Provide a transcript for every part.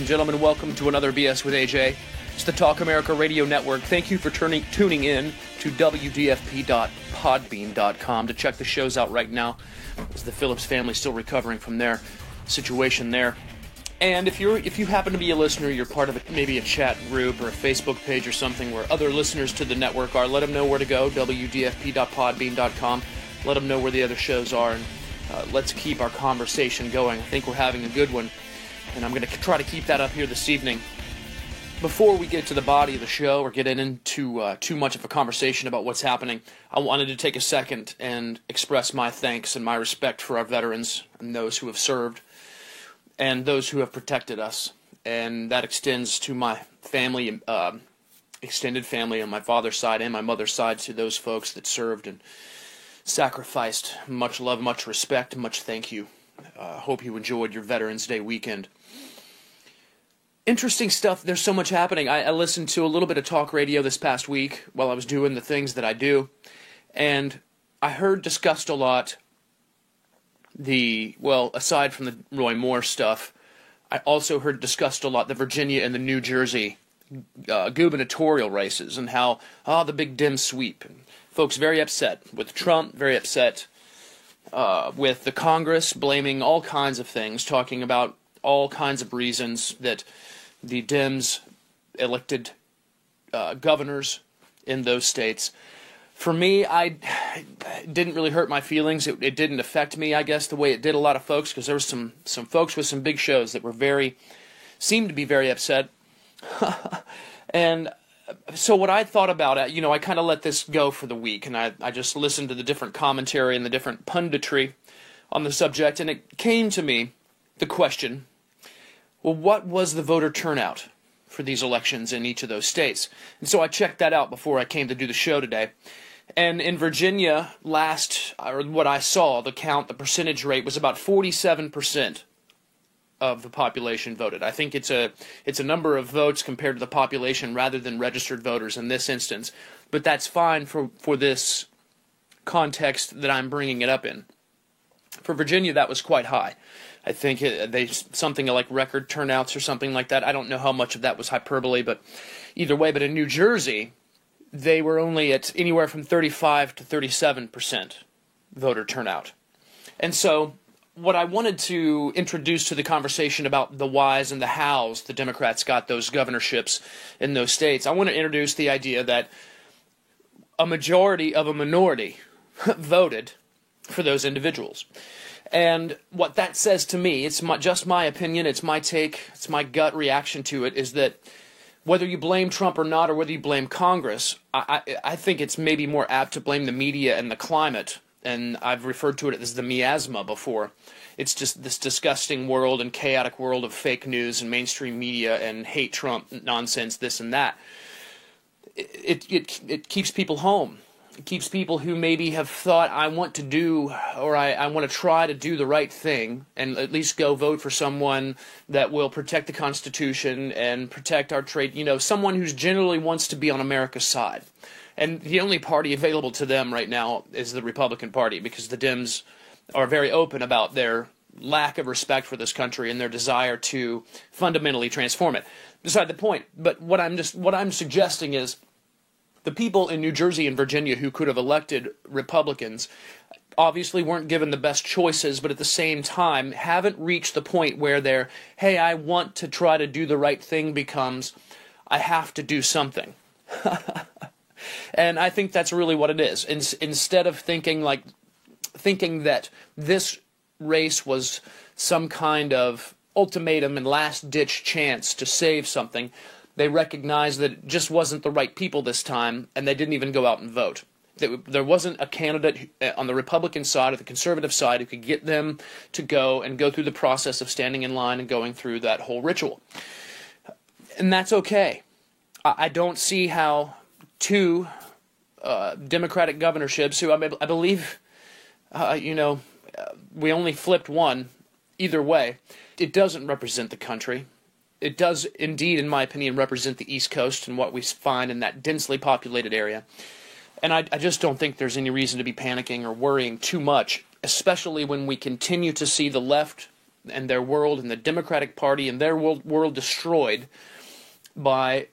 and gentlemen. Welcome to another BS with AJ. It's the Talk America Radio Network. Thank you for tuning in to WDFP.podbean.com to check the shows out right now, as the Phillips family is still recovering from their situation there. And if you happen to be a listener, you're part of maybe a chat group or a Facebook page or something where other listeners to the network are, let them know where to go, WDFP.podbean.com. Let them know where the other shows are, and let's keep our conversation going. I think we're having a good one, and I'm going to try to keep that up here this evening. Before we get to the body of the show or get into too much of a conversation about what's happening, I wanted to take a second and express my thanks and my respect for our veterans and those who have served and those who have protected us. And that extends to my family, extended family on my father's side and my mother's side, to those folks that served and sacrificed. Much love, much respect, much thank you. Hope you enjoyed your Veterans Day weekend. Interesting stuff. There's so much happening. I listened to a little bit of talk radio this past week while I was doing the things that I do, and I heard discussed a lot aside from the Roy Moore stuff, I also heard discussed a lot the Virginia and the New Jersey gubernatorial races and how, the big dim sweep. And folks very upset with Trump, very upset with the Congress, blaming all kinds of things, talking about all kinds of reasons that the Dems elected governors in those states. For me, it didn't really hurt my feelings. It didn't affect me, I guess, the way it did a lot of folks, because there was some folks with some big shows that seemed to be very upset. And so what I thought about it, I kind of let this go for the week, and I just listened to the different commentary and the different punditry on the subject, and it came to me the question, well, what was the voter turnout for these elections in each of those states? And so I checked that out before I came to do the show today. And in Virginia, what I saw, the percentage rate was about 47% of the population voted. I think it's a number of votes compared to the population rather than registered voters in this instance. But that's fine for this context that I'm bringing it up in. For Virginia, that was quite high. I think something like record turnouts or something like that. I don't know how much of that was hyperbole, but either way. But in New Jersey, they were only at anywhere from 35 to 37% voter turnout. And so what I wanted to introduce to the conversation about the whys and the hows the Democrats got those governorships in those states, I want to introduce the idea that a majority of a minority voted for those individuals. And what that says to me, it's just my opinion, it's my take, it's my gut reaction to it, is that whether you blame Trump or not, or whether you blame Congress, I think it's maybe more apt to blame the media and the climate. And I've referred to it as the miasma before. It's just this disgusting world and chaotic world of fake news and mainstream media and hate Trump nonsense, this and that. It keeps people home. It keeps people who maybe have thought, I want to do, or I want to try to do the right thing, and at least go vote for someone that will protect the Constitution and protect our trade, someone who generally wants to be on America's side. And the only party available to them right now is the Republican Party, because the Dems are very open about their lack of respect for this country and their desire to fundamentally transform it. Beside the point, but what I'm suggesting is the people in New Jersey and Virginia who could have elected Republicans obviously weren't given the best choices, but at the same time haven't reached the point where hey, I want to try to do the right thing becomes, I have to do something. And I think that's really what it is. Instead of thinking that this race was some kind of ultimatum and last-ditch chance to save something, they recognized that it just wasn't the right people this time, and they didn't even go out and vote. There wasn't a candidate on the Republican side or the conservative side who could get them to go through the process of standing in line and going through that whole ritual. And that's okay. I don't see how two Democratic governorships, who I believe, we only flipped one. Either way, it doesn't represent the country. It does indeed, in my opinion, represent the East Coast and what we find in that densely populated area. And I just don't think there's any reason to be panicking or worrying too much, especially when we continue to see the left and their world and the Democratic Party and their world destroyed by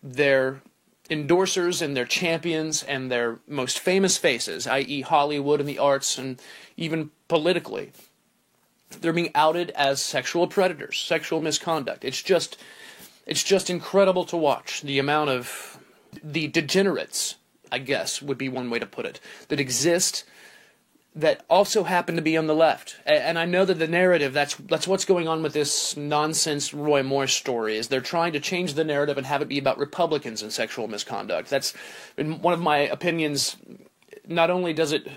their endorsers and their champions and their most famous faces, i.e. Hollywood and the arts and even politically. They're being outed as sexual predators, sexual misconduct. It's just incredible to watch the amount of the degenerates, I guess would be one way to put it, that exist that also happen to be on the left. And I know that the narrative, that's what's going on with this nonsense Roy Moore story, is they're trying to change the narrative and have it be about Republicans and sexual misconduct. That's, in one of my opinions, not only does it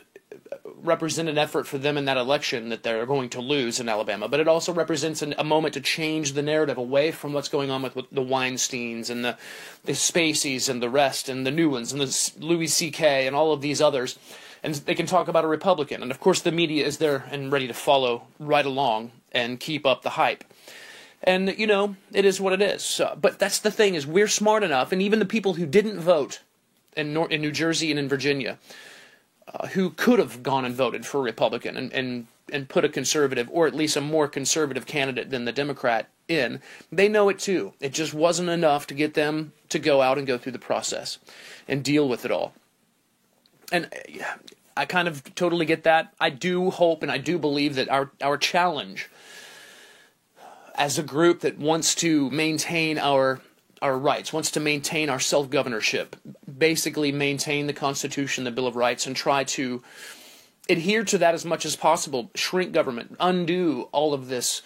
represent an effort for them in that election that they're going to lose in Alabama, but it also represents a moment to change the narrative away from what's going on with the Weinsteins and the Spaceys and the rest and the new ones and the Louis C.K. and all of these others. And they can talk about a Republican. And of course the media is there and ready to follow right along and keep up the hype. And, you know, it is what it is. But that's the thing, is we're smart enough, and even the people who didn't vote in New Jersey and in Virginia, who could have gone and voted for a Republican and put a conservative, or at least a more conservative candidate than the Democrat in, they know it too. It just wasn't enough to get them to go out and go through the process and deal with it all. And I kind of totally get that. I do hope and I do believe that our challenge as a group that wants to maintain our rights, wants to maintain our self-governorship, basically maintain the Constitution, the Bill of Rights, and try to adhere to that as much as possible, shrink government, undo all of this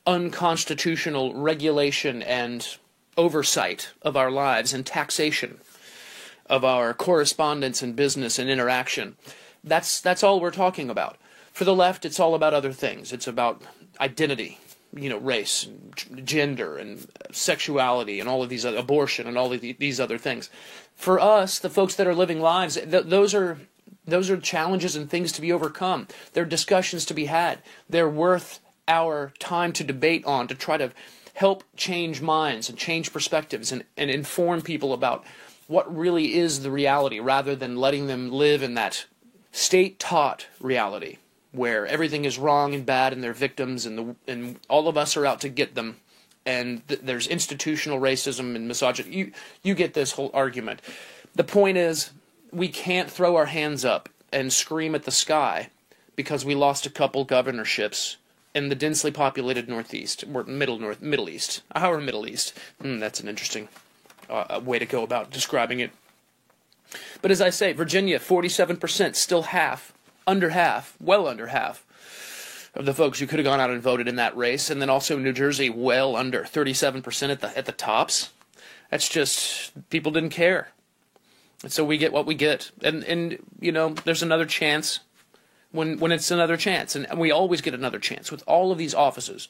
unconstitutional regulation and oversight of our lives and taxation of our correspondence and business and interaction. That's all we're talking about. For the left, it's all about other things. It's about identity, you know, race, and gender, and sexuality, and all of these other, abortion, and all of these other things. For us, the folks that are living lives, those are challenges and things to be overcome. They're discussions to be had. They're worth our time to debate on, to try to help change minds and change perspectives and inform people about what really is the reality, rather than letting them live in that state-taught reality where everything is wrong and bad and they're victims and all of us are out to get them, and there's institutional racism and misogyny. You get this whole argument. The point is, we can't throw our hands up and scream at the sky because we lost a couple governorships in the densely populated Northeast, or Middle East. Our Middle East. That's an interesting way to go about describing it. But as I say, Virginia, 47%, still well under half of the folks who could have gone out and voted in that race. And then also New Jersey, well under 37% at the tops. That's just, people didn't care. And so we get what we get. And you know, there's another chance when it's another chance. And we always get another chance with all of these offices.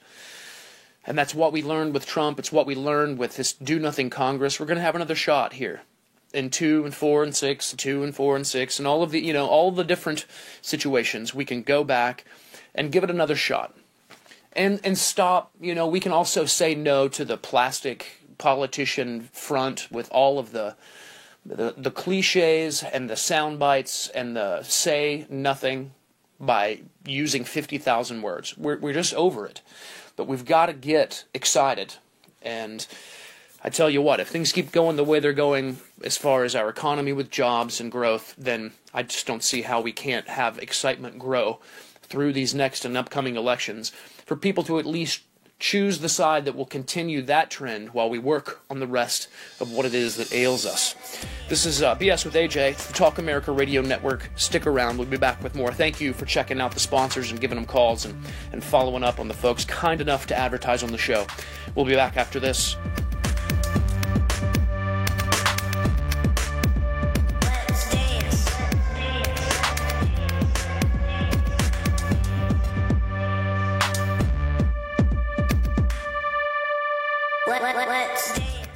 And that's what we learned with Trump. It's what we learned with this do-nothing Congress. We're going to have another shot here in 2 and 4 and 6, 2 and 4 and 6, and all of the, you know, all the different situations. We can go back and give it another shot, and stop. You know, we can also say no to the plastic politician front with all of the cliches and the sound bites and the say nothing by using 50,000 words. We're just over it. But we've got to get excited. And I tell you what, if things keep going the way they're going as far as our economy with jobs and growth, then I just don't see how we can't have excitement grow through these next and upcoming elections for people to at least choose the side that will continue that trend while we work on the rest of what it is that ails us. This is BS with AJ, the Talk America Radio Network. Stick around. We'll be back with more. Thank you for checking out the sponsors and giving them calls and following up on the folks kind enough to advertise on the show. We'll be back after this.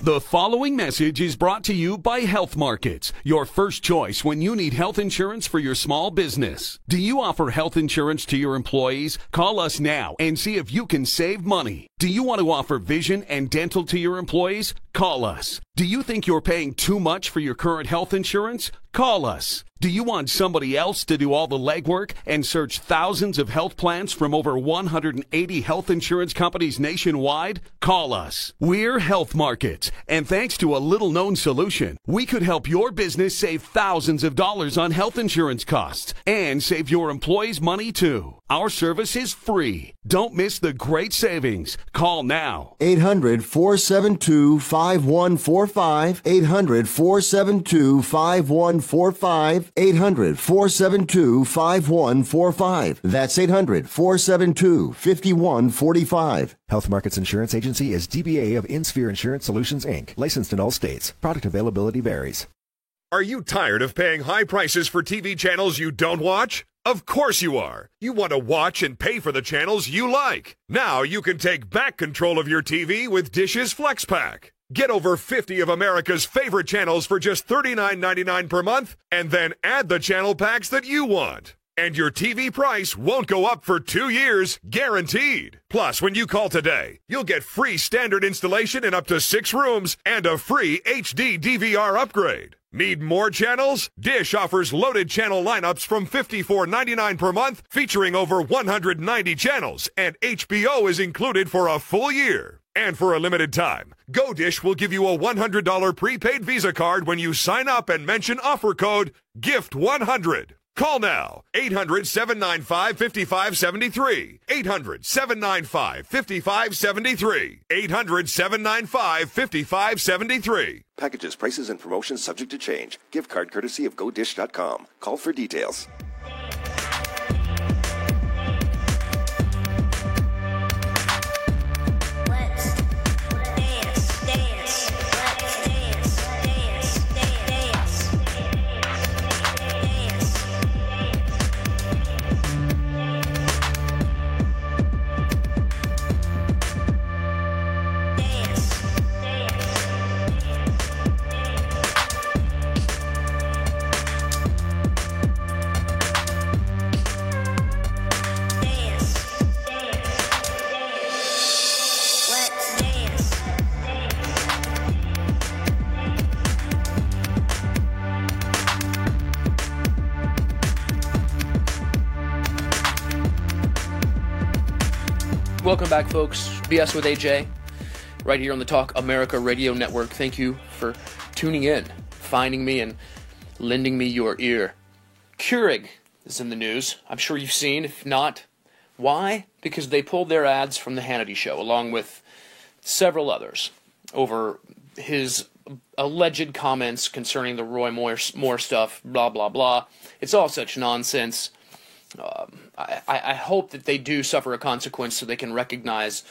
The following message is brought to you by Health Markets, your first choice when you need health insurance for your small business. Do you offer health insurance to your employees? Call us now and see if you can save money. Do you want to offer vision and dental to your employees? Call us. Do you think you're paying too much for your current health insurance? Call us. Do you want somebody else to do all the legwork and search thousands of health plans from over 180 health insurance companies nationwide? Call us. We're Health Markets, and thanks to a little-known solution, we could help your business save thousands of dollars on health insurance costs and save your employees money too. Our service is free. Don't miss the great savings. Call now. 800-472-5145. 800-472-5145. 800-472-5145. That's 800-472-5145. Health Markets Insurance Agency is DBA of InSphere Insurance Solutions, Inc., licensed in all states. Product availability varies. Are you tired of paying high prices for TV channels you don't watch? Of course you are. You want to watch and pay for the channels you like. Now you can take back control of your TV with Dish's FlexPack. Get over 50 of America's favorite channels for just $39.99 per month, and then add the channel packs that you want. And your TV price won't go up for 2 years, guaranteed. Plus, when you call today, you'll get free standard installation in up to 6 rooms and a free HD DVR upgrade. Need more channels? Dish offers loaded channel lineups from $54.99 per month, featuring over 190 channels, and HBO is included for a full year. And for a limited time, GoDish will give you a $100 prepaid Visa card when you sign up and mention offer code GIFT100. Call now, 800-795-5573, 800-795-5573, 800-795-5573. Packages, prices, and promotions subject to change. Gift card courtesy of GoDish.com. Call for details. Welcome back, folks. BS with AJ, right here on the Talk America Radio Network. Thank you for tuning in, finding me, and lending me your ear. Keurig is in the news. I'm sure you've seen. If not, why? Because they pulled their ads from the Hannity Show, along with several others, over his alleged comments concerning the Roy Moore stuff, blah, blah, blah. It's all such nonsense. I hope that they do suffer a consequence so they can recognize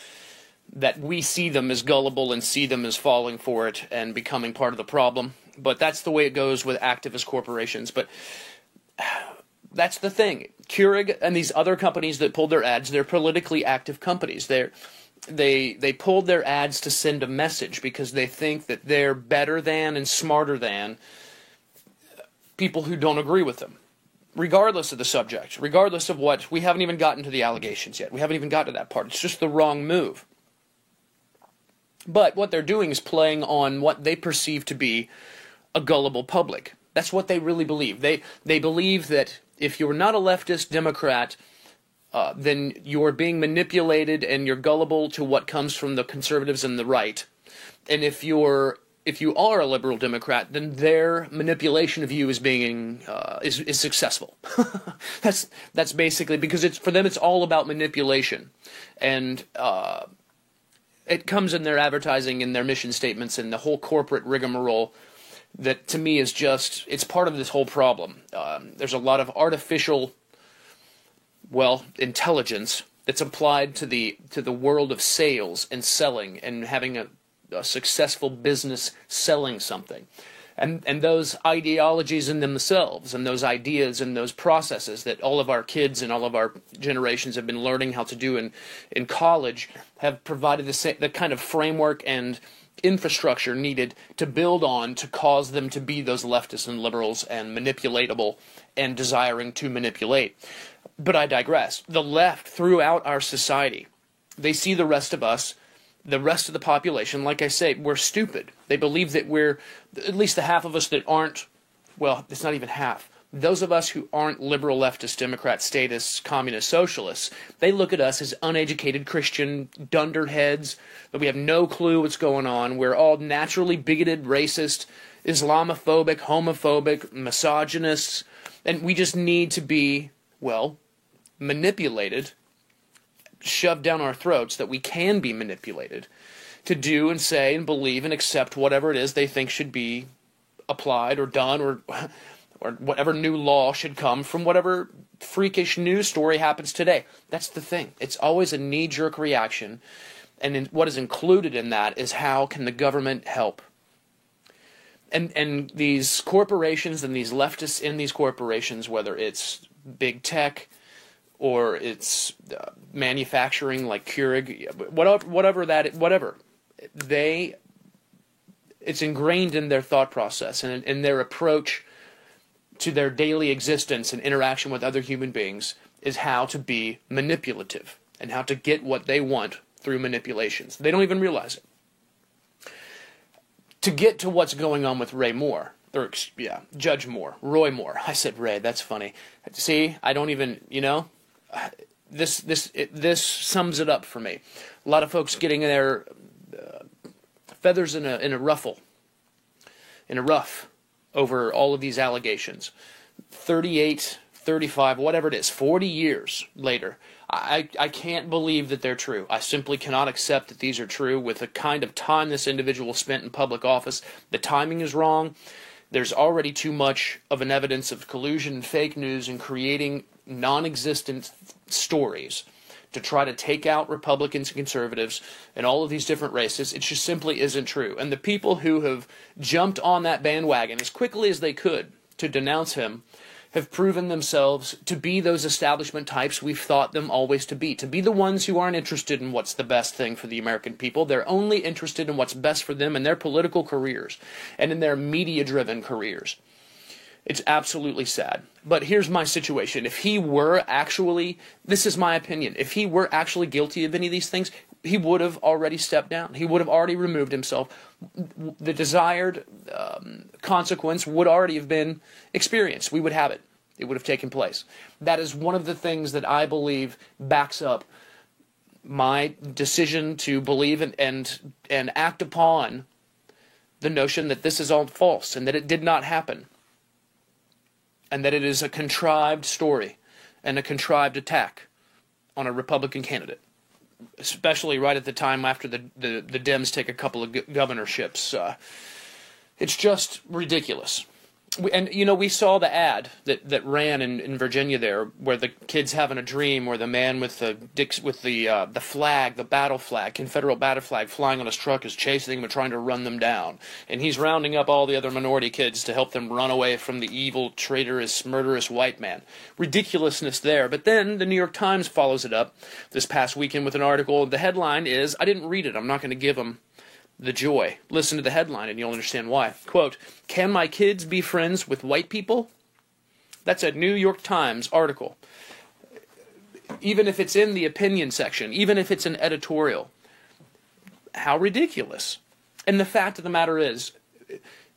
that we see them as gullible and see them as falling for it and becoming part of the problem. But that's the way it goes with activist corporations. But that's the thing. Keurig and these other companies that pulled their ads, they're politically active companies. They pulled their ads to send a message because they think that they're better than and smarter than people who don't agree with them. Regardless of the subject, regardless of what, we haven't even gotten to the allegations yet. We haven't even gotten to that part. It's just the wrong move. But what they're doing is playing on what they perceive to be a gullible public. That's what they really believe. They believe that if you're not a leftist Democrat, then you're being manipulated and you're gullible to what comes from the conservatives and the right. And if you are a liberal Democrat, then their manipulation of you is being is successful. That's basically because for them it's all about manipulation, and it comes in their advertising, in their mission statements, and the whole corporate rigmarole. That to me is it's part of this whole problem. There's a lot of artificial, intelligence that's applied to the world of sales and selling and having a successful business selling something. And those ideologies in themselves and those ideas and those processes that all of our kids and all of our generations have been learning how to do in college have provided the kind of framework and infrastructure needed to build on to cause them to be those leftists and liberals and manipulatable and desiring to manipulate. But I digress. The left throughout our society They see the rest of us, the rest of the population, like I say, we're stupid. They believe that we're, at least the half of us that aren't, well, it's not even half. Those of us who aren't liberal, leftist, Democrat, statists, communist, socialists, they look at us as uneducated Christian dunderheads, that we have no clue what's going on. We're all naturally bigoted, racist, Islamophobic, homophobic, misogynists, and we just need to be, well, manipulated, shoved down our throats, that we can be manipulated to do and say and believe and accept whatever it is they think should be applied or done, or whatever new law should come from whatever freakish news story happens today. That's the thing. It's always a knee-jerk reaction, and what is included in that is how can the government help? And these corporations and these leftists in these corporations, whether it's big tech or it's manufacturing like Keurig, whatever, it's ingrained in their thought process and in their approach to their daily existence and interaction with other human beings is how to be manipulative and how to get what they want through manipulations. They don't even realize it. To get to what's going on with Roy Moore. I said Ray, that's funny. See, I don't even, this sums it up for me. A lot of folks getting their feathers in a ruff over all of these allegations. 38, 35, whatever it is, 40 years later. I can't believe that they're true. I simply cannot accept that these are true with the kind of time this individual spent in public office. The timing is wrong. There's already too much of an evidence of collusion and fake news and creating non-existent stories to try to take out Republicans and conservatives and all of these different races. It just simply isn't true. And the people who have jumped on that bandwagon as quickly as they could to denounce him have proven themselves to be those establishment types we've thought them always to be the ones who aren't interested in what's the best thing for the American people. They're only interested in what's best for them in their political careers and in their media-driven careers. It's absolutely sad. But here's my situation. If he were actually, this is my opinion, if he were actually guilty of any of these things, he would have already stepped down. He would have already removed himself. The desired consequence would already have been experienced. We would have it. It would have taken place. That is one of the things that I believe backs up my decision to believe and act upon the notion that this is all false and that it did not happen. And that it is a contrived story and a contrived attack on a Republican candidate, especially right at the time after the Dems take a couple of governorships. It's just ridiculous. We saw the ad that ran in Virginia there, where the kid's having a dream, where the man with the flag, the battle flag, Confederate battle flag, flying on his truck is chasing them and trying to run them down, and he's rounding up all the other minority kids to help them run away from the evil, traitorous, murderous white man. Ridiculousness there. But then the New York Times follows it up this past weekend with an article. The headline is, I didn't read it. I'm not going to give them the joy. Listen to the headline and you'll understand why. Quote, "Can my kids be friends with white people?" That's a New York Times article. Even if it's in the opinion section, even if it's an editorial, how ridiculous. And the fact of the matter is,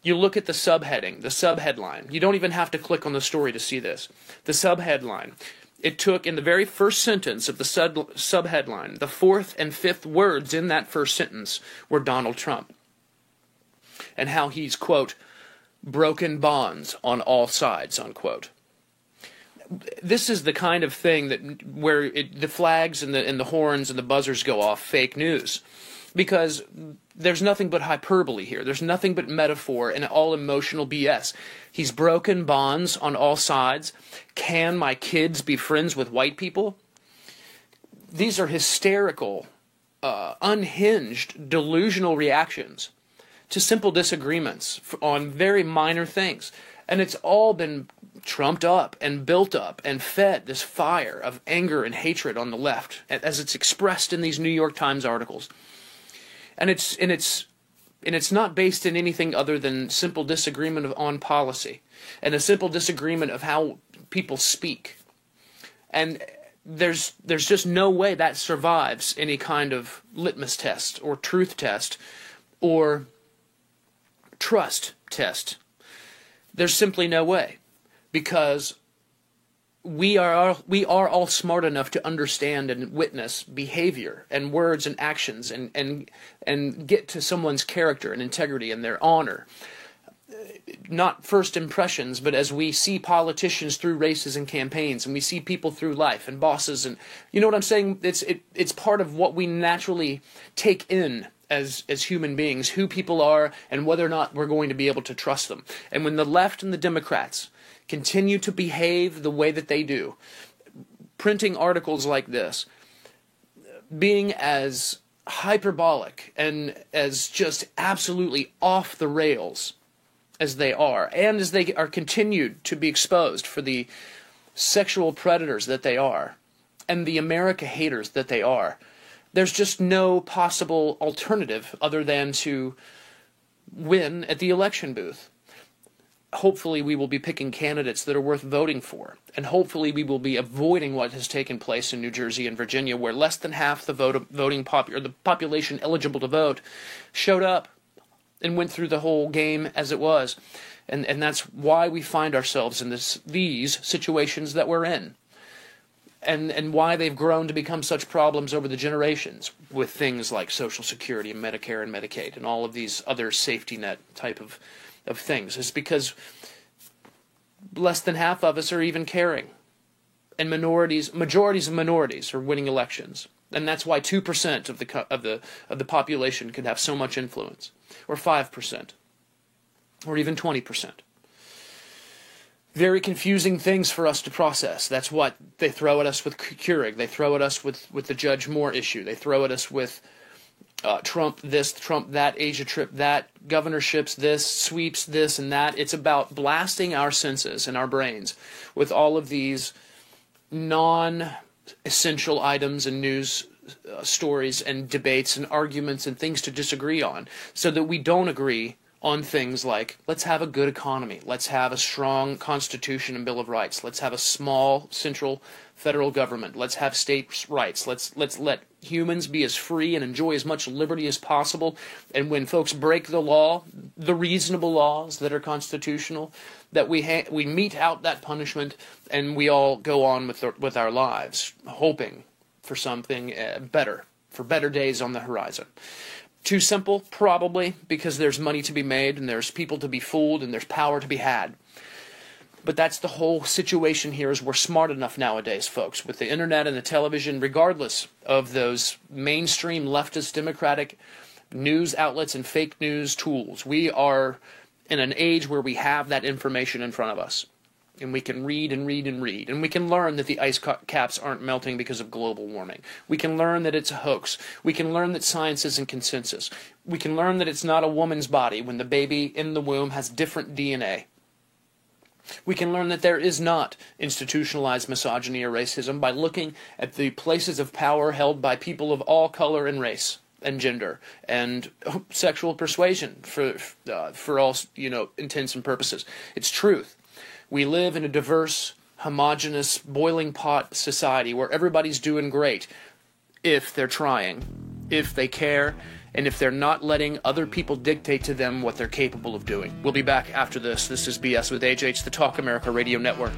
you look at the subheading, the subheadline. You don't even have to click on the story to see this. The subheadline. It took, in the very first sentence of the subheadline, the fourth and fifth words in that first sentence were Donald Trump. And how he's, quote, broken bonds on all sides, unquote. This is the kind of thing that where the flags and the horns and the buzzers go off, fake news. Because there's nothing but hyperbole here. There's nothing but metaphor and all emotional BS. He's broken bonds on all sides. Can my kids be friends with white people? These are hysterical, unhinged, delusional reactions to simple disagreements on very minor things. And it's all been trumped up and built up and fed this fire of anger and hatred on the left, as it's expressed in these New York Times articles. And it's not based in anything other than simple disagreement on policy and a simple disagreement of how people speak. And there's just no way that survives any kind of litmus test or truth test or trust test. There's simply no way, because we are all smart enough to understand and witness behavior and words and actions and get to someone's character and integrity and their honor. Not first impressions, but as we see politicians through races and campaigns, and we see people through life and bosses, and you know what I'm saying? It's part of what we naturally take in as human beings, who people are and whether or not we're going to be able to trust them. And when the left and the Democrats continue to behave the way that they do, printing articles like this, being as hyperbolic and as just absolutely off the rails as they are, and as they are continued to be exposed for the sexual predators that they are, and the America haters that they are, there's just no possible alternative other than to win at the election booth. Hopefully we will be picking candidates that are worth voting for, and hopefully we will be avoiding what has taken place in New Jersey and Virginia, where less than half the the population eligible to vote showed up and went through the whole game as it was. And that's why we find ourselves in these situations that we're in. And why they've grown to become such problems over the generations with things like Social Security and Medicare and Medicaid and all of these other safety net type of things. It's because less than half of us are even caring. And majorities of minorities are winning elections. And that's why 2% of the population could have so much influence, or 5%, or even 20%. Very confusing things for us to process. That's what they throw at us with Keurig. They throw at us with the Judge Moore issue. They throw at us with Trump this, Trump that, Asia trip that, governorships this, sweeps this and that. It's about blasting our senses and our brains with all of these non-essential items and news stories and debates and arguments and things to disagree on, so that we don't agree on things like, let's have a good economy, let's have a strong Constitution and Bill of Rights, let's have a small central federal government, let's have states' rights, let's let humans be as free and enjoy as much liberty as possible, and when folks break the law, the reasonable laws that are constitutional, that we mete out that punishment and we all go on with our lives, hoping for something better, for better days on the horizon. Too simple? Probably, because there's money to be made and there's people to be fooled and there's power to be had. But that's the whole situation here, is we're smart enough nowadays, folks, with the internet and the television, regardless of those mainstream leftist democratic news outlets and fake news tools. We are in an age where we have that information in front of us. And we can read and read and read. And we can learn that the ice caps aren't melting because of global warming. We can learn that it's a hoax. We can learn that science isn't consensus. We can learn that it's not a woman's body when the baby in the womb has different DNA. We can learn that there is not institutionalized misogyny or racism by looking at the places of power held by people of all color and race and gender and sexual persuasion for all intents and purposes. It's truth. We live in a diverse, homogenous, boiling pot society where everybody's doing great if they're trying, if they care, and if they're not letting other people dictate to them what they're capable of doing. We'll be back after this. This is BS with AJ, the Talk America Radio Network.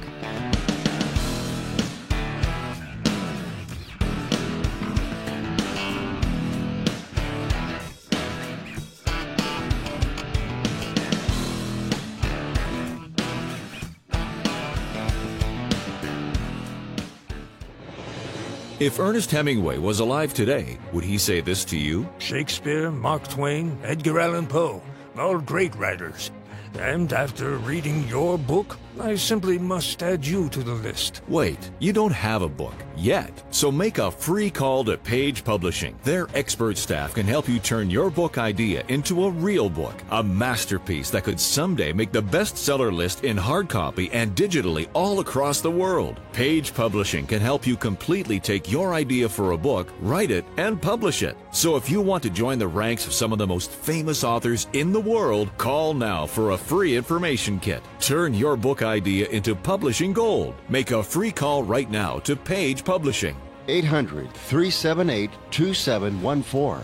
If Ernest Hemingway was alive today, would he say this to you? Shakespeare, Mark Twain, Edgar Allan Poe, all great writers. And after reading your book, I simply must add you to the list. Wait, you don't have a book yet. So make a free call to Page Publishing. Their expert staff can help you turn your book idea into a real book, a masterpiece that could someday make the bestseller list in hard copy and digitally all across the world. Page Publishing can help you completely take your idea for a book, write it, and publish it. So if you want to join the ranks of some of the most famous authors in the world, call now for a free information kit. Turn your book idea into publishing gold. Make a free call right now to Page Publishing. 800-378-2714.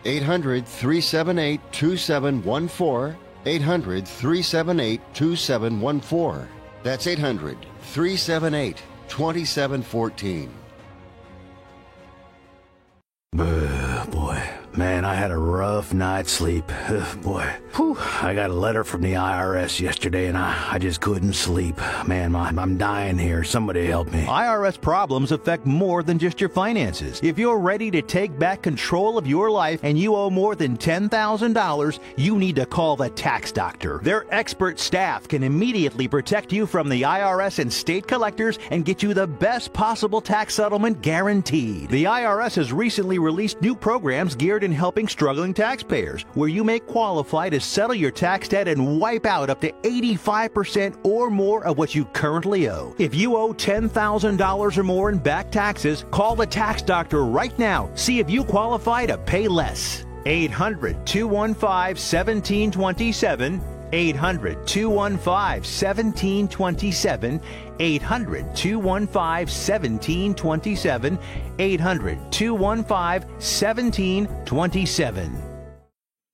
800-378-2714. 800-378-2714. That's 800-378-2714. Boy, man, I had a rough night's sleep. Boy, whew, I got a letter from the IRS yesterday, and I just couldn't sleep. Man, I'm dying here. Somebody help me. IRS problems affect more than just your finances. If you're ready to take back control of your life and you owe more than $10,000, you need to call the Tax Doctor. Their expert staff can immediately protect you from the IRS and state collectors and get you the best possible tax settlement guaranteed. The IRS has recently released new programs geared in helping struggling taxpayers, where you may qualify to settle your tax debt and wipe out up to 85% or more of what you currently owe. If you owe $10,000 or more in back taxes, call the Tax Doctor right now. See if you qualify to pay less. 800-215-1727. 800-215-1727. 800-215-1727. 800-215-1727.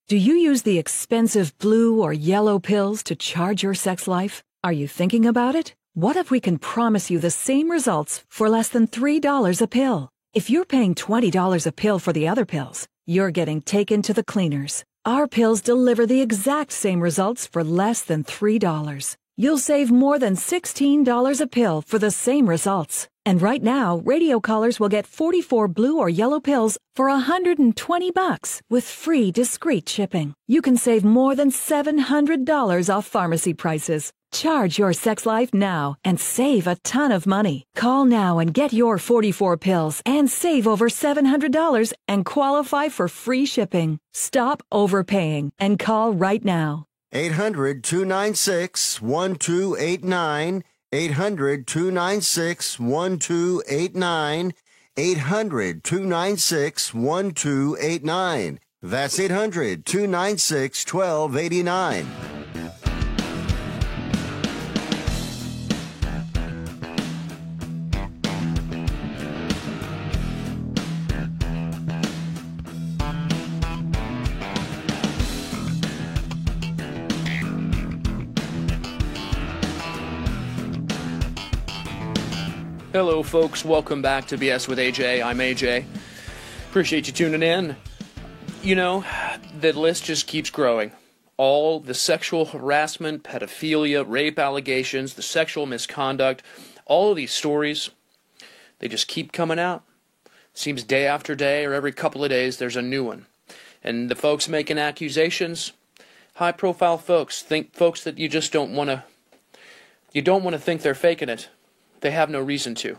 Do you use the expensive blue or yellow pills to charge your sex life? Are you thinking about it? What if we can promise you the same results for less than $3 a pill? If you're paying $20 a pill for the other pills, you're getting taken to the cleaners. Our pills deliver the exact same results for less than $3. You'll save more than $16 a pill for the same results. And right now, radio callers will get 44 blue or yellow pills for $120 with free discreet shipping. You can save more than $700 off pharmacy prices. Charge your sex life now and save a ton of money. Call now and get your 44 pills and save over $700 and qualify for free shipping. Stop overpaying and call right now. 800-296-1289. 800-296-1289. 800-296-1289. That's 800-296-1289. Hello, folks. Welcome back to BS with AJ. I'm AJ. Appreciate you tuning in. You know, the list just keeps growing. All the sexual harassment, pedophilia, rape allegations, the sexual misconduct, all of these stories, they just keep coming out. Seems day after day or every couple of days there's a new one. And the folks making accusations, high-profile folks that you just don't want to think they're faking it. They have no reason to.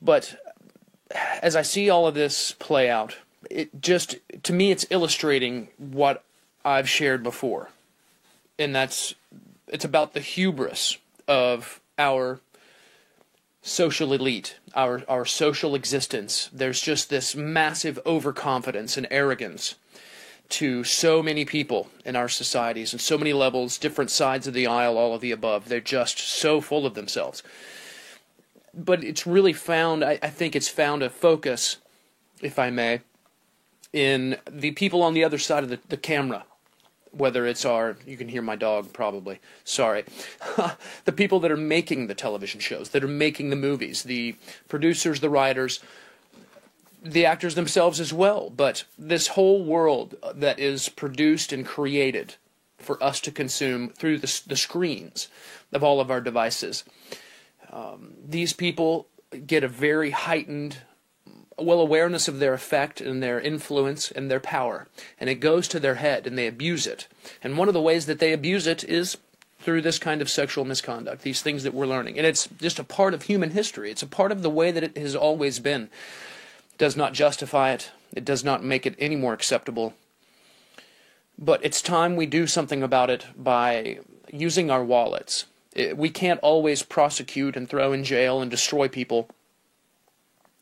But as I see all of this play out, to me, it's illustrating what I've shared before. And it's about the hubris of our social elite, our social existence. There's just this massive overconfidence and arrogance to so many people in our societies and so many levels, different sides of the aisle, all of the above. They're just so full of themselves. But it's really found, I think it's found a focus, if I may, in the people on the other side of the camera. Whether it's you can hear my dog probably, sorry. The people that are making the television shows, that are making the movies, the producers, the writers, the actors themselves as well. But this whole world that is produced and created for us to consume through the screens of all of our devices. These people get a very heightened awareness of their effect and their influence and their power. And it goes to their head and they abuse it. And one of the ways that they abuse it is through this kind of sexual misconduct, these things that we're learning. And it's just a part of human history. It's a part of the way that it has always been. It does not justify it. It does not make it any more acceptable. But it's time we do something about it by using our wallets. We can't always prosecute and throw in jail and destroy people,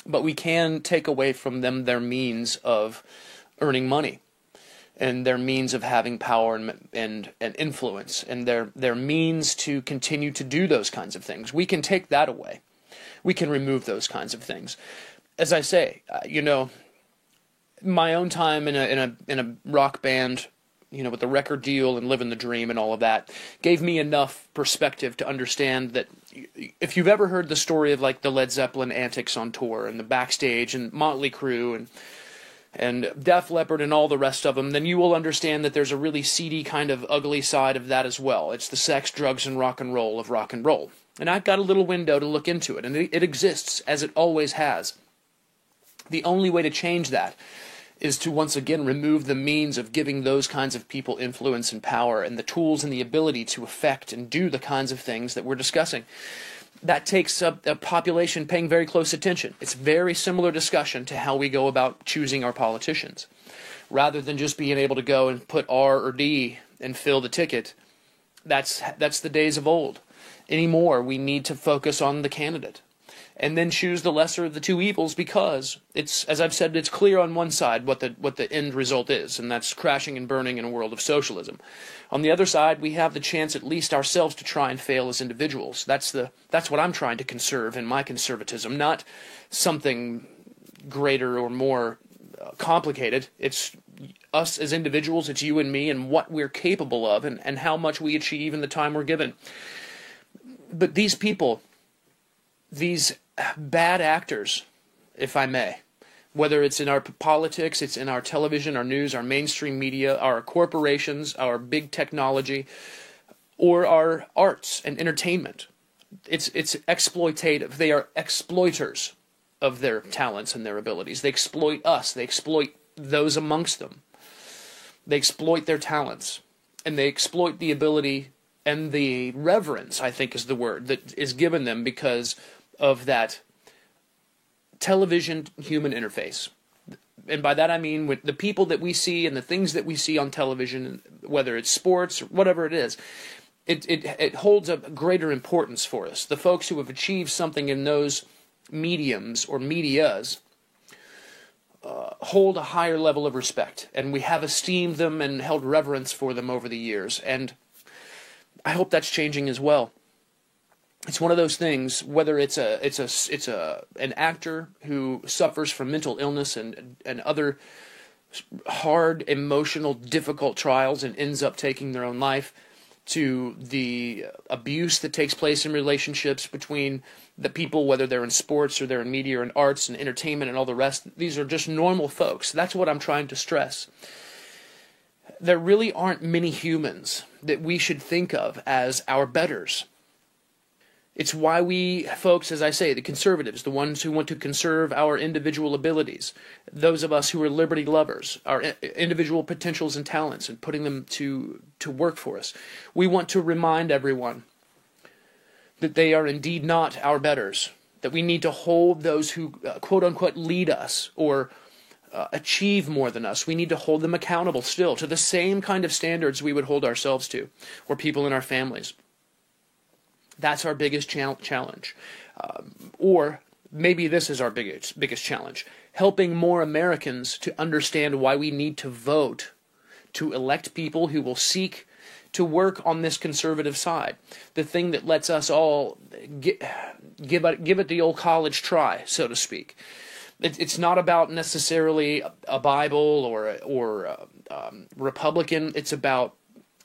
but we can take away from them their means of earning money. and their means of having power and influence, and their means to continue to do those kinds of things. We can take that away. We can remove those kinds of things. As I say, my own time in a rock band, with the record deal and living the dream and all of that, gave me enough perspective to understand that if you've ever heard the story of like the Led Zeppelin antics on tour and the backstage and Motley Crue and Def Leppard and all the rest of them, then you will understand that there's a really seedy kind of ugly side of that as well. It's the sex, drugs, and rock and roll of rock and roll. And I've got a little window to look into it, and it exists as it always has. The only way to change that is to once again remove the means of giving those kinds of people influence and power and the tools and the ability to affect and do the kinds of things that we're discussing. That takes a population paying very close attention. It's very similar discussion to how we go about choosing our politicians. Rather than just being able to go and put R or D and fill the ticket, that's the days of old. Anymore, we need to focus on the candidate and then choose the lesser of the two evils, because it's, as I've said, it's clear on one side what the end result is, and that's crashing and burning in a world of socialism. On the other side, we have the chance at least ourselves to try and fail as individuals. That's what I'm trying to conserve in my conservatism, not something greater or more complicated. It's us as individuals, it's you and me, and what we're capable of, and how much we achieve in the time we're given. But these people, these bad actors, if I may, whether it's in our politics, it's in our television, our news, our mainstream media, our corporations, our big technology, or our arts and entertainment, it's exploitative. They are exploiters of their talents and their abilities. They exploit us. They exploit those amongst them. They exploit their talents, and they exploit the ability and the reverence, I think is the word, that is given them because of that television human interface. And by that I mean with the people that we see and the things that we see on television, whether it's sports or whatever it is, it holds a greater importance for us. The folks who have achieved something in those mediums or medias hold a higher level of respect, and we have esteemed them and held reverence for them over the years, and I hope that's changing as well. It's one of those things, whether it's an actor who suffers from mental illness and other hard, emotional, difficult trials and ends up taking their own life, to the abuse that takes place in relationships between the people, whether they're in sports or they're in media or in arts and entertainment and all the rest. These are just normal folks. That's what I'm trying to stress. There really aren't many humans that we should think of as our betters. It's why we folks, as I say, the conservatives, the ones who want to conserve our individual abilities, those of us who are liberty lovers, our individual potentials and talents, and putting them to work for us, we want to remind everyone that they are indeed not our betters, that we need to hold those who, quote-unquote, lead us or achieve more than us. We need to hold them accountable still to the same kind of standards we would hold ourselves to, or people in our families. That's our biggest challenge. Or maybe this is our biggest challenge. Helping more Americans to understand why we need to vote to elect people who will seek to work on this conservative side. The thing that lets us all give it the old college try, so to speak. It's not about necessarily a Bible or Republican. It's about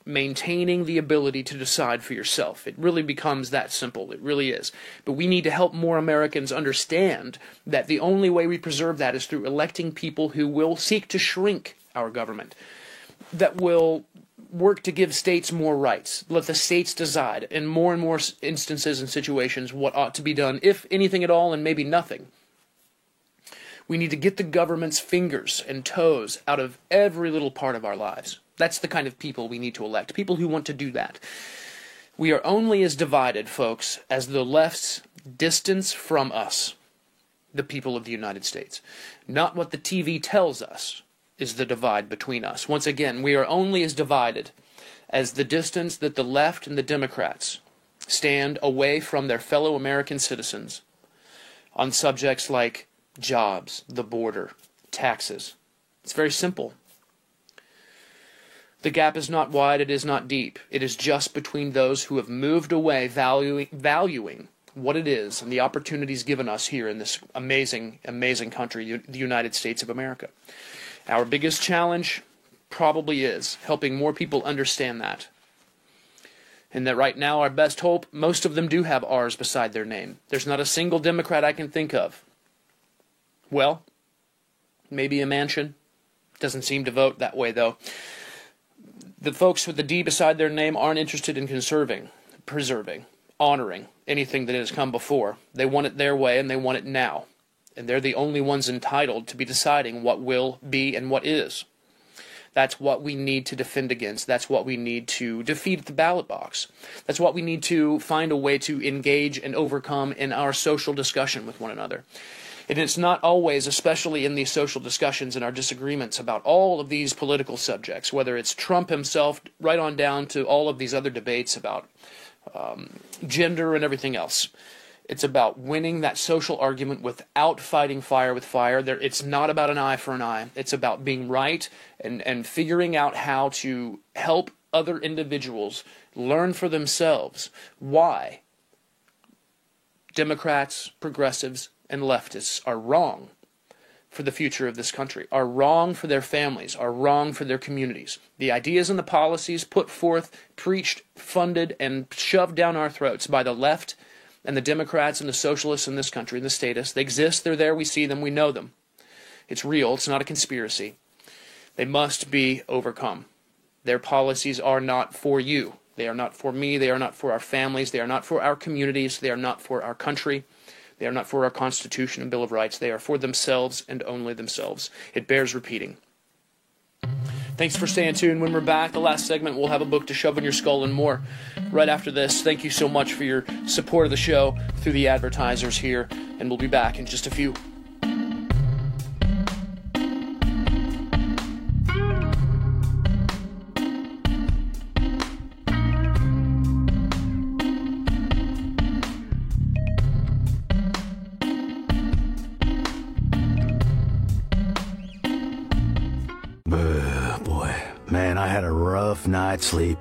maintaining the ability to decide for yourself. It really becomes that simple. It really is. But we need to help more Americans understand that the only way we preserve that is through electing people who will seek to shrink our government, that will work to give states more rights, let the states decide in more and more instances and situations what ought to be done, if anything at all, and maybe nothing. We need to get the government's fingers and toes out of every little part of our lives. That's the kind of people we need to elect, people who want to do that. We are only as divided, folks, as the left's distance from us, the people of the United States. Not what the TV tells us is the divide between us. Once again, we are only as divided as the distance that the left and the Democrats stand away from their fellow American citizens on subjects like jobs, the border, taxes. It's very simple. The gap is not wide, it is not deep. It is just between those who have moved away valuing what it is and the opportunities given us here in this amazing, amazing country, the United States of America. Our biggest challenge probably is helping more people understand that. And that right now, our best hope, most of them do have R's beside their name. There's not a single Democrat I can think of. Well, maybe a Manchin. Doesn't seem to vote that way, though. The folks with the D beside their name aren't interested in preserving, honoring anything that has come before. They want it their way, and they want it now. And they're the only ones entitled to be deciding what will be and what is. That's what we need to defend against. That's what we need to defeat at the ballot box. That's what we need to find a way to engage and overcome in our social discussion with one another. And it's not always, especially in these social discussions and our disagreements about all of these political subjects, whether it's Trump himself right on down to all of these other debates about gender and everything else. It's about winning that social argument without fighting fire with fire. It's not about an eye for an eye. It's about being right and figuring out how to help other individuals learn for themselves why Democrats, progressives, and leftists are wrong for the future of this country, are wrong for their families, are wrong for their communities. The ideas and the policies put forth, preached, funded, and shoved down our throats by the left and the Democrats and the socialists in this country, the statists, they exist, they're there, we see them, we know them. It's real, it's not a conspiracy. They must be overcome. Their policies are not for you. They are not for me, they are not for our families, they are not for our communities, they are not for our country, they are not for our Constitution and Bill of Rights, they are for themselves and only themselves. It bears repeating. Thanks for staying tuned. When we're back, the last segment, we'll have a book to shove in your skull and more. Right after this, thank you so much for your support of the show through the advertisers here, and we'll be back in just a few. Man, I had a rough night's sleep.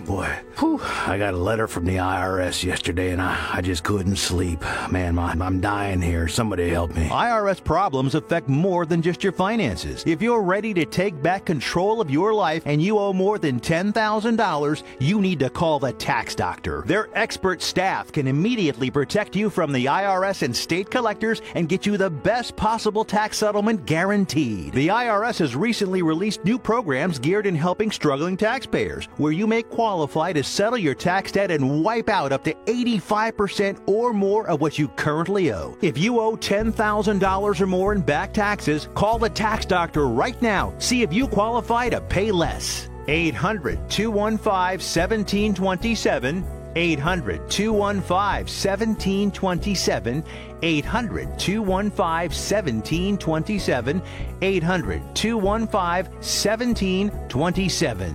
Boy, whew, I got a letter from the IRS yesterday, and I just couldn't sleep. Man, I'm dying here. Somebody help me. IRS problems affect more than just your finances. If you're ready to take back control of your life and you owe more than $10,000, you need to call the Tax Doctor. Their expert staff can immediately protect you from the IRS and state collectors and get you the best possible tax settlement guaranteed. The IRS has recently released new programs geared in helping struggling taxpayers, where you may qualify to settle your tax debt and wipe out up to 85% or more of what you currently owe. If you owe $10,000 or more in back taxes, call the Tax Doctor right now. See if you qualify to pay less. 800-215-1727. 800-215-1727. 800-215-1727. 800-215-1727.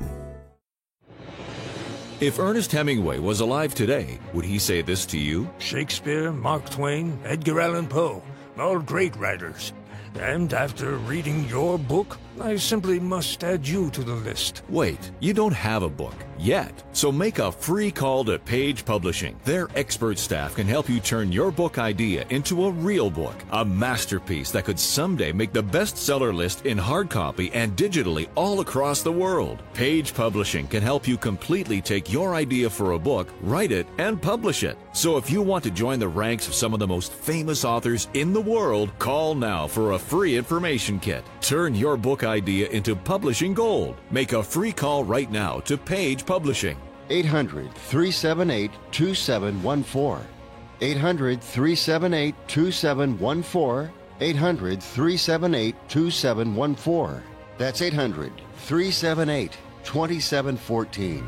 If Ernest Hemingway was alive today, would he say this to you? Shakespeare, Mark Twain, Edgar Allan Poe, all great writers. And after reading your book, I simply must add you to the list. Wait, you don't have a book yet. So make a free call to Page Publishing. Their expert staff can help you turn your book idea into a real book, a masterpiece that could someday make the bestseller list in hard copy and digitally all across the world. Page Publishing can help you completely take your idea for a book, write it, and publish it. So if you want to join the ranks of some of the most famous authors in the world, call now for a free information kit. Turn your book idea into publishing gold. Make a free call right now to Page Publishing. 800-378-2714. 800-378-2714. 800-378-2714. That's 800-378-2714.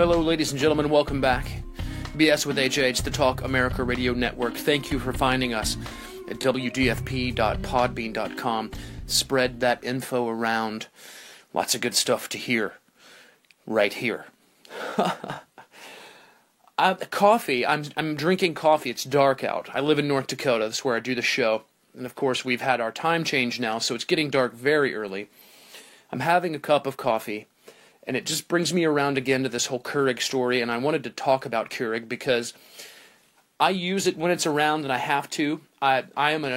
Hello, ladies and gentlemen. Welcome back. BS with HH, the Talk America Radio Network. Thank you for finding us at wdfp.podbean.com. Spread that info around. Lots of good stuff to hear right here. Coffee. I'm drinking coffee. It's dark out. I live in North Dakota. That's where I do the show. And of course, we've had our time change now, so it's getting dark very early. I'm having a cup of coffee, and it just brings me around again to this whole Keurig story, and I wanted to talk about Keurig because I use it when it's around, and I have to. I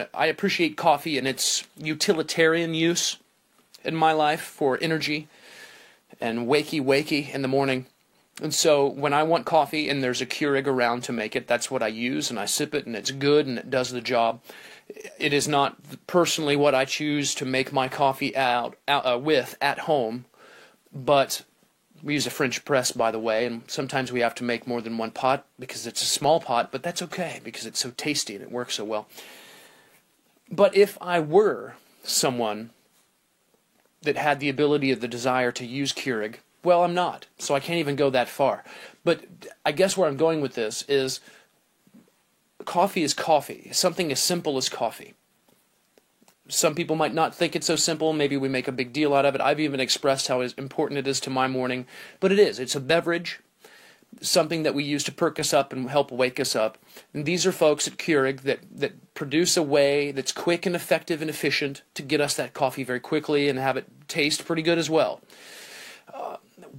appreciate coffee and its utilitarian use in my life for energy and wakey in the morning. And so when I want coffee and there's a Keurig around to make it, that's what I use, and I sip it, and it's good, and it does the job. It is not personally what I choose to make my coffee with at home, but we use a French press, by the way, and sometimes we have to make more than one pot because it's a small pot, but that's okay because it's so tasty and it works so well. But if I were someone that had the ability or the desire to use Keurig, well, I'm not, so I can't even go that far. But I guess where I'm going with this is coffee is coffee. Something as simple as coffee. Some people might not think it's so simple. Maybe we make a big deal out of it. I've even expressed how important it is to my morning. But it is. It's a beverage, something that we use to perk us up and help wake us up. And these are folks at Keurig that produce a way that's quick and effective and efficient to get us that coffee very quickly and have it taste pretty good as well.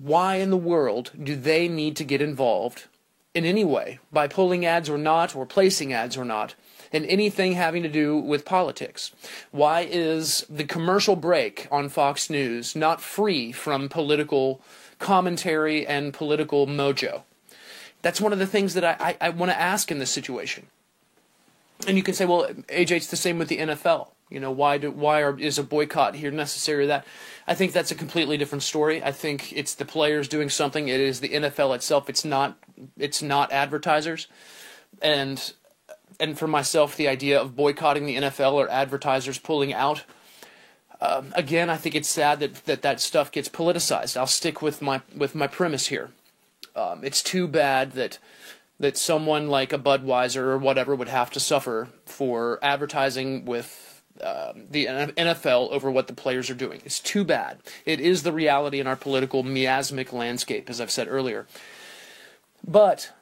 Why in the world do they need to get involved in any way, by pulling ads or not, or placing ads or not, in anything having to do with politics? Why is the commercial break on Fox News not free from political commentary and political mojo? That's one of the things that I want to ask in this situation. And you can say, well, AJ, it's the same with the NFL. You know, is a boycott here necessary or that? I think that's a completely different story. I think it's the players doing something. It is the NFL itself. It's not advertisers. And for myself, the idea of boycotting the NFL or advertisers pulling out, again, I think it's sad that stuff gets politicized. I'll stick with my premise here. It's too bad that someone like a Budweiser or whatever would have to suffer for advertising with the NFL over what the players are doing. It's too bad. It is the reality in our political miasmic landscape, as I've said earlier. But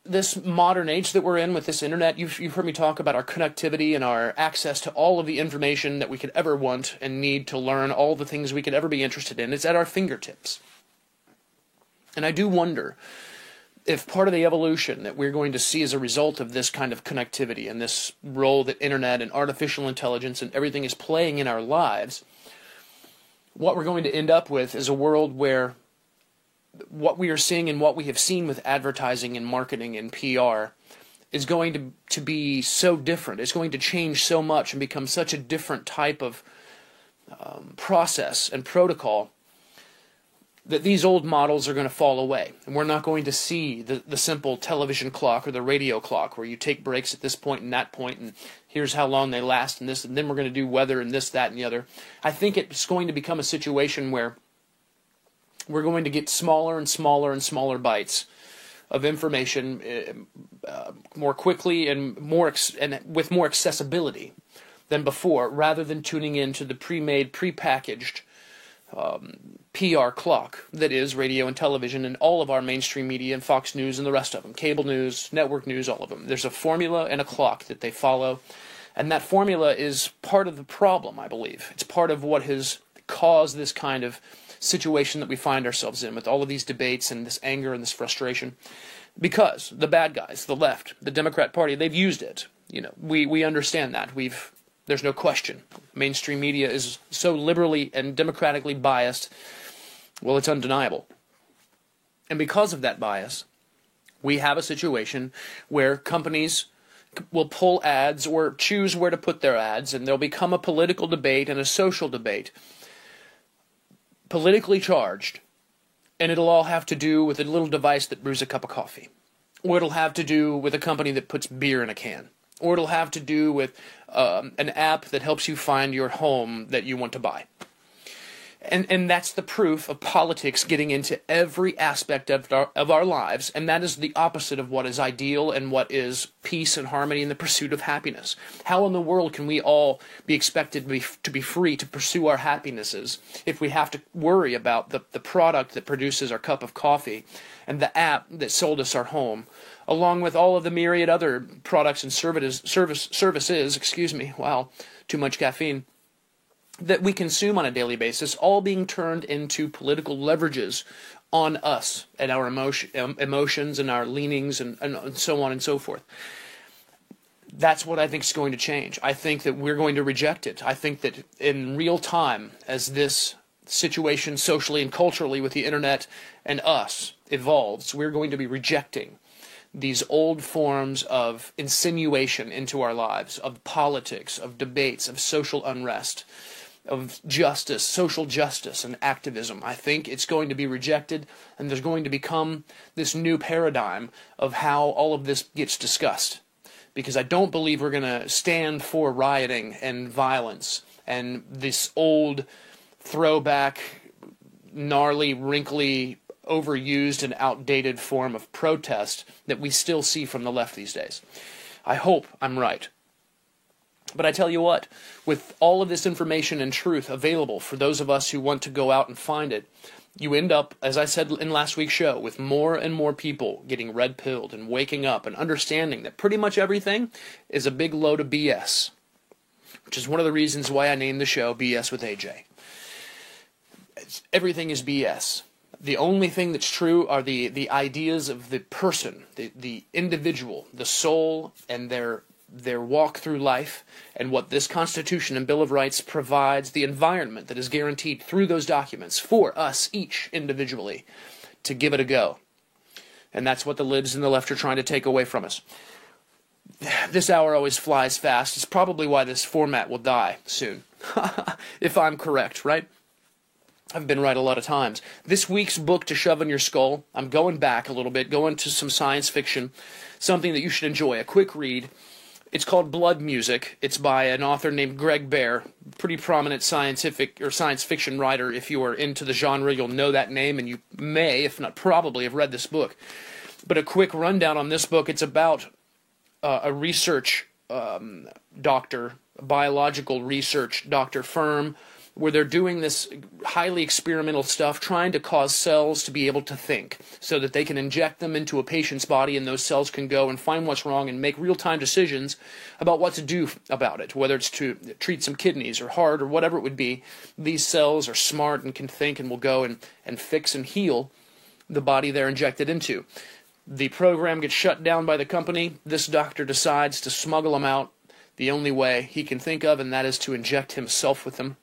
this modern age that we're in with this internet, you've heard me talk about our connectivity and our access to all of the information that we could ever want and need to learn all the things we could ever be interested in. It's at our fingertips. And I do wonder if part of the evolution that we're going to see as a result of this kind of connectivity and this role that internet and artificial intelligence and everything is playing in our lives, what we're going to end up with is a world where what we are seeing and what we have seen with advertising and marketing and PR is going to be so different. It's going to change so much and become such a different type of process and protocol that these old models are going to fall away. And we're not going to see the simple television clock or the radio clock where you take breaks at this point and that point and here's how long they last and this, and then we're going to do weather and this, that, and the other. I think it's going to become a situation where we're going to get smaller and smaller and smaller bites of information more quickly and with more accessibility than before, rather than tuning into the pre-made, pre-packaged PR clock that is radio and television and all of our mainstream media and Fox News and the rest of them, cable news, network news, all of them. There's a formula and a clock that they follow, and that formula is part of the problem, I believe. It's part of what has caused this kind of situation that we find ourselves in with all of these debates and this anger and this frustration, because the bad guys, the left, the Democrat Party, they've used it. You know, we understand that. There's no question. Mainstream media is so liberally and democratically biased. Well, it's undeniable. And because of that bias, we have a situation where companies will pull ads or choose where to put their ads, and there'll become a political debate and a social debate, politically charged, and it'll all have to do with a little device that brews a cup of coffee. Or it'll have to do with a company that puts beer in a can. Or it'll have to do with an app that helps you find your home that you want to buy. And that's the proof of politics getting into every aspect of our lives, and that is the opposite of what is ideal and what is peace and harmony in the pursuit of happiness. How in the world can we all be expected to be free to pursue our happinesses if we have to worry about the product that produces our cup of coffee and the app that sold us our home, along with all of the myriad other products and services, wow, too much caffeine, that we consume on a daily basis, all being turned into political leverages on us and our emotions and our leanings and so on and so forth. That's what I think is going to change. I think that we're going to reject it. I think that in real time, as this situation socially and culturally with the internet and us evolves, we're going to be rejecting these old forms of insinuation into our lives, of politics, of debates, of social unrest, of justice, social justice, and activism. I think it's going to be rejected, and there's going to become this new paradigm of how all of this gets discussed. Because I don't believe we're going to stand for rioting and violence and this old throwback, gnarly, wrinkly, overused and outdated form of protest that we still see from the left these days. I hope I'm right. But I tell you what, with all of this information and truth available for those of us who want to go out and find it, you end up, as I said in last week's show, with more and more people getting red-pilled and waking up and understanding that pretty much everything is a big load of BS, which is one of the reasons why I named the show BS with AJ. Everything is BS. The only thing that's true are the ideas of the person, the individual, the soul, and their walk through life, and what this Constitution and Bill of Rights provides, the environment that is guaranteed through those documents for us each individually to give it a go. And that's what the libs and the left are trying to take away from us. This hour always flies fast. It's probably why this format will die soon. If I'm correct, right? I've been right a lot of times. This week's book to shove in your skull, I'm going back a little bit, going to some science fiction, something that you should enjoy, a quick read. It's called Blood Music. It's by an author named Greg Bear, pretty prominent scientific or science fiction writer. If you are into the genre, you'll know that name, and you may, if not probably, have read this book. But a quick rundown on this book, it's about a research doctor, a biological research doctor firm, where they're doing this highly experimental stuff, trying to cause cells to be able to think, so that they can inject them into a patient's body, and those cells can go and find what's wrong and make real-time decisions about what to do about it, whether it's to treat some kidneys or heart or whatever it would be. These cells are smart and can think and will go and fix and heal the body they're injected into. The program gets shut down by the company. This doctor decides to smuggle them out the only way he can think of, and that is to inject himself with them.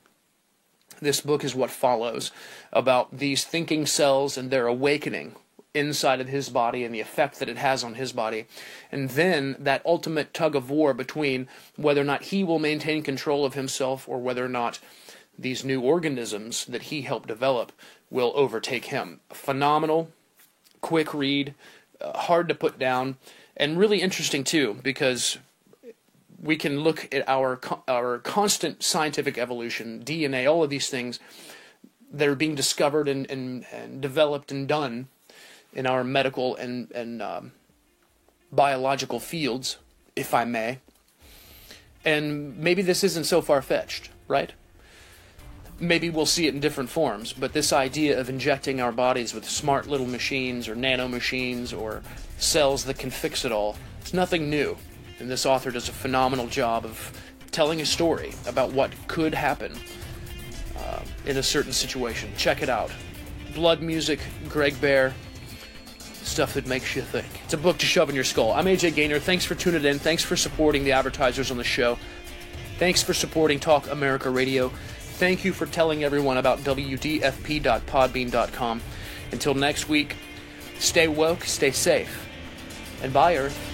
This book is what follows about these thinking cells and their awakening inside of his body and the effect that it has on his body. And then that ultimate tug of war between whether or not he will maintain control of himself or whether or not these new organisms that he helped develop will overtake him. Phenomenal, quick read, hard to put down, and really interesting too, because we can look at our constant scientific evolution, DNA, all of these things that are being discovered and developed and done in our medical and biological fields, if I may. And maybe this isn't so far-fetched, right? Maybe we'll see it in different forms, but this idea of injecting our bodies with smart little machines or nanomachines or cells that can fix it all, it's nothing new. And this author does a phenomenal job of telling a story about what could happen in a certain situation. Check it out. Blood Music, Greg Bear, stuff that makes you think. It's a book to shove in your skull. I'm AJ Gaynor. Thanks for tuning in. Thanks for supporting the advertisers on the show. Thanks for supporting Talk America Radio. Thank you for telling everyone about WDFP.podbean.com. Until next week, stay woke, stay safe, and bye, Earth.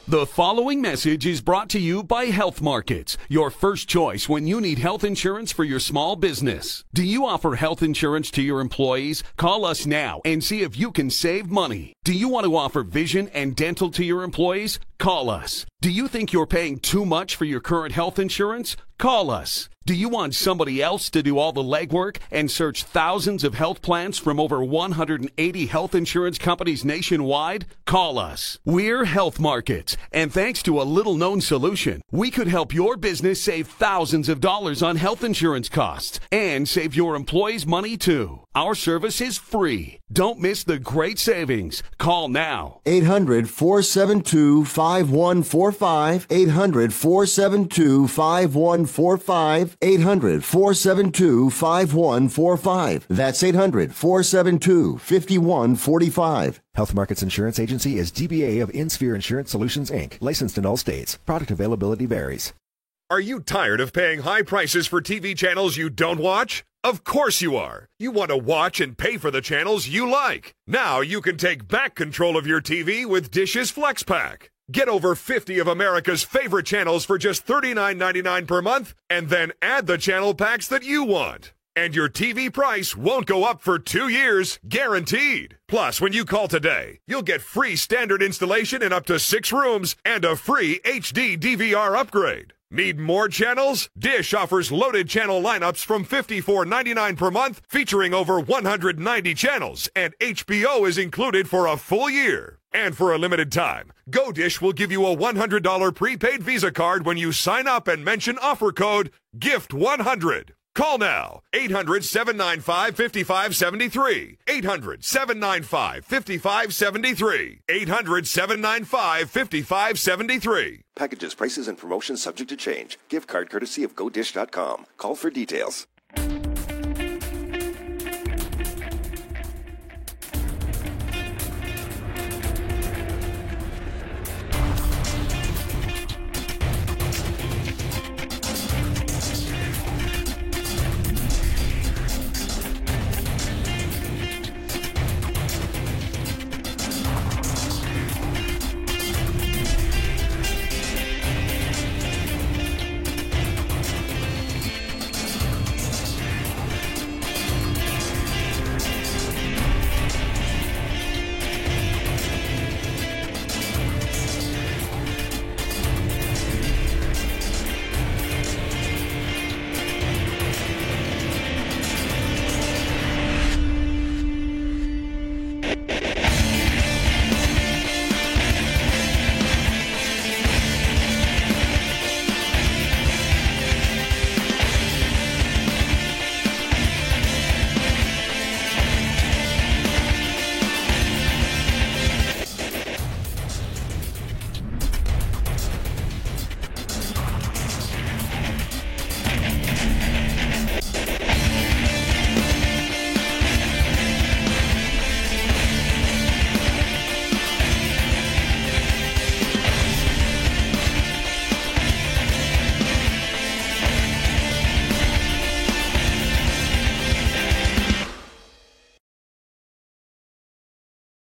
The following message is brought to you by Health Markets, your first choice when you need health insurance for your small business. Do you offer health insurance to your employees? Call us now and see if you can save money. Do you want to offer vision and dental to your employees? Call us. Do you think you're paying too much for your current health insurance? Call us. Do you want somebody else to do all the legwork and search thousands of health plans from over 180 health insurance companies nationwide? Call us. We're Health Markets, and thanks to a little-known solution, we could help your business save thousands of dollars on health insurance costs and save your employees money too. Our service is free. Don't miss the great savings. Call now. 800-472-5145. 800-472-5145. 800-472-5145. That's 800-472-5145. Health Markets Insurance Agency is DBA of InSphere Insurance Solutions, Inc., licensed in all states. Product availability varies. Are you tired of paying high prices for TV channels you don't watch? Of course you are. You want to watch and pay for the channels you like. Now you can take back control of your TV with Dish's FlexPack. Get over 50 of America's favorite channels for just $39.99 per month, and then add the channel packs that you want. And your TV price won't go up for 2 years, guaranteed. Plus, when you call today, you'll get free standard installation in up to 6 rooms and a free HD DVR upgrade. Need more channels? Dish offers loaded channel lineups from $54.99 per month, featuring over 190 channels, and HBO is included for a full year. And for a limited time, GoDish will give you a $100 prepaid Visa card when you sign up and mention offer code GIFT100. Call now, 800-795-5573, 800-795-5573, 800-795-5573. Packages, prices, and promotions subject to change. Gift card courtesy of GoDish.com. Call for details.